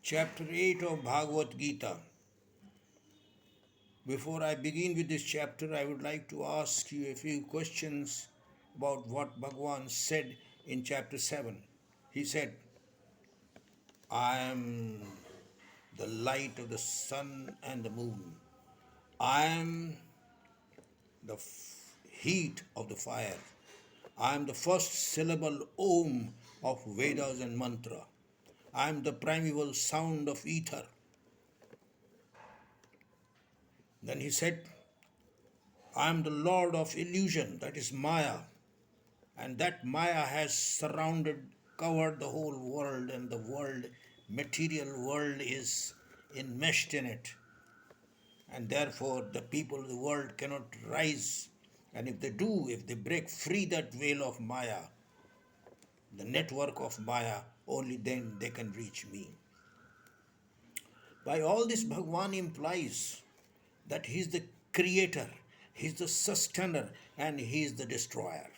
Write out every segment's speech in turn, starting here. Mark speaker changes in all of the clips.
Speaker 1: Chapter 8 of Bhagavad Gita. Before I begin with this chapter, I would like to ask you a few questions about what Bhagavan said in chapter 7. He said, I am the light of the sun and the moon. I am the heat of the fire. I am the first syllable Om of Vedas and mantra. I am the primeval sound of ether. Then he said, I am the Lord of illusion, that is Maya, and that Maya has covered the whole world, and the world, material world, is enmeshed in it. And therefore, the people of the world cannot rise. And if they do, if they break free that veil of Maya, the network of Maya, only then they can reach me. By all this, Bhagwan implies that he is the creator, he is the sustainer, and he is the destroyer.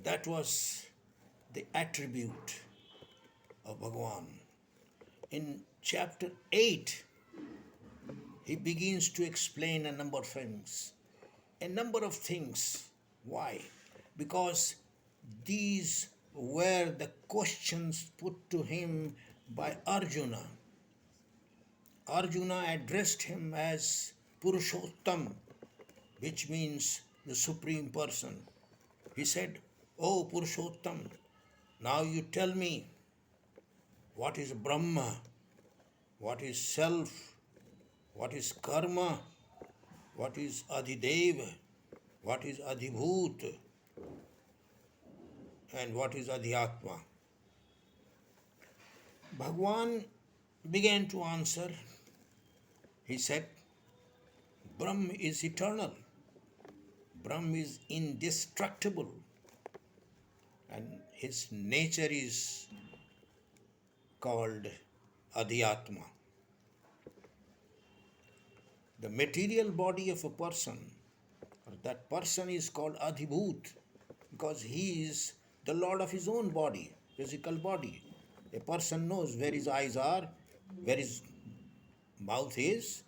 Speaker 1: That was the attribute of Bhagwan. In chapter 8, he begins to explain a number of things. A number of things. Why? Because these were the questions put to him by Arjuna. Arjuna addressed him as Purushottam, which means the Supreme Person. He said, "Oh Purushottam, now you tell me what is Brahma, what is self, what is karma, what is Adhideva, what is Adhibhut, and what is Adhyatma." Bhagwan began to answer. He said, Brahm is eternal, Brahm is indestructible, and his nature is called Adhyatma. The material body of a person, or that person, is called Adhibhut because he is the lord of his own body, physical body. A person knows where his eyes are, where his mouth is.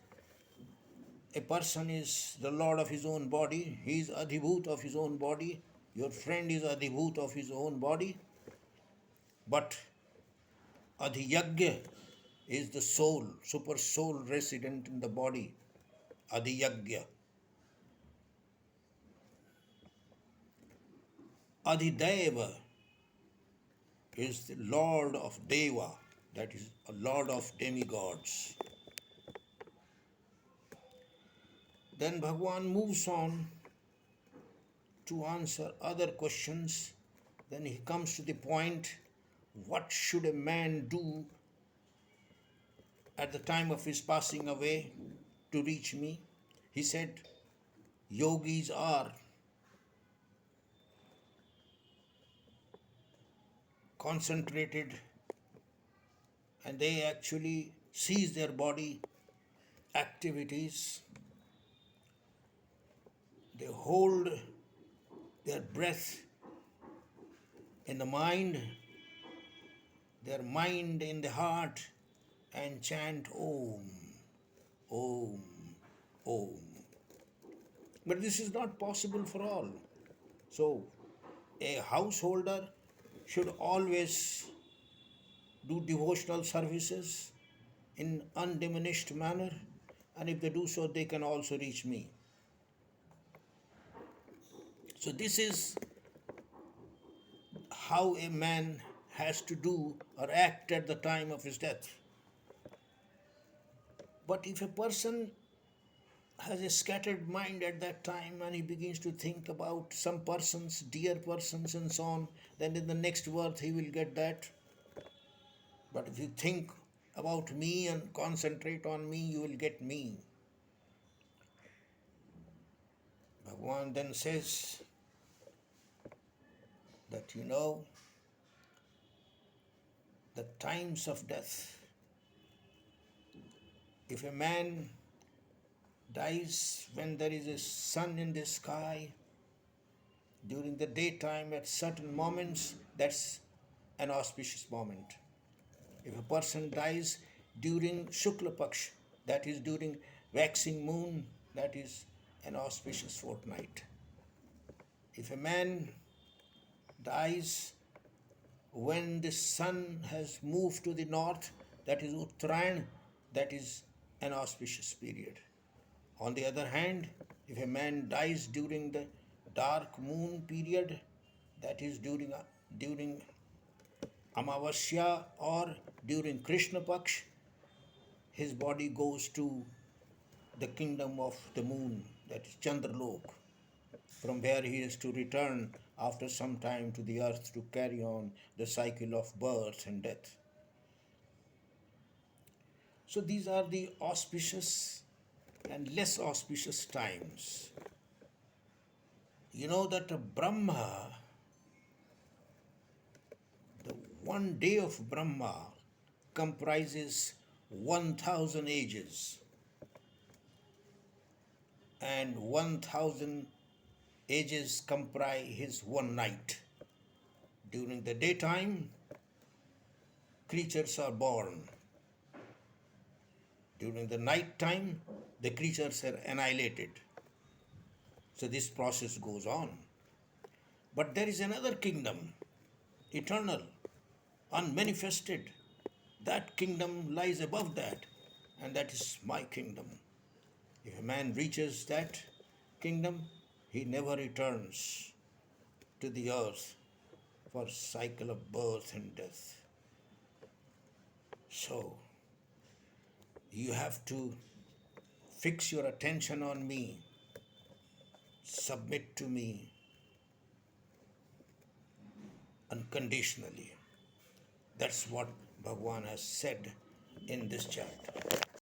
Speaker 1: A person is the lord of his own body. He is Adhibhut of his own body. Your friend is Adhibhut of his own body. But Adhiyagya is the soul, super soul resident in the body. Adhiyagya. Adhideva is the lord of Deva, that is a lord of demigods. Then Bhagwan moves on to answer other questions. Then he comes to the point, what should a man do at the time of his passing away to reach me? He said, yogis are concentrated and they actually cease their body activities. They hold their breath in the mind, their mind in the heart, and chant Om, Om, Om. But this is not possible for all. So, a householder should always do devotional services in undiminished manner, and if they do so, they can also reach me. So, this is how a man has to do or act at the time of his death. But if a person has a scattered mind at that time and he begins to think about some persons, dear persons, and so on, then in the next birth he will get that. But if you think about me and concentrate on me, you will get me. Bhagwan then says that the times of death. If a man dies when there is a sun in the sky, during the daytime at certain moments, that's an auspicious moment. If a person dies during Shukla Paksh, that is during waxing moon, that is an auspicious fortnight. If a man dies when the sun has moved to the north, that is Uttarayan, that is an auspicious period. On the other hand, if a man dies during the dark moon period, that is during Amavasya or during Krishna Paksh, his body goes to the kingdom of the moon, that is Chandralok, from where he is to return after some time to the earth to carry on the cycle of birth and death. So these are the auspicious and less auspicious times. You know that Brahma, the one day of Brahma comprises 1000 ages, and 1000 ages comprise his one night. During the daytime, creatures are born. During the night time, the creatures are annihilated. So this process goes on. But there is another kingdom, eternal, unmanifested. That kingdom lies above that, and that is my kingdom. If a man reaches that kingdom, he never returns to the earth for cycle of birth and death. So you have to fix your attention on me, submit to me unconditionally. That's what Bhagwan has said in this chapter.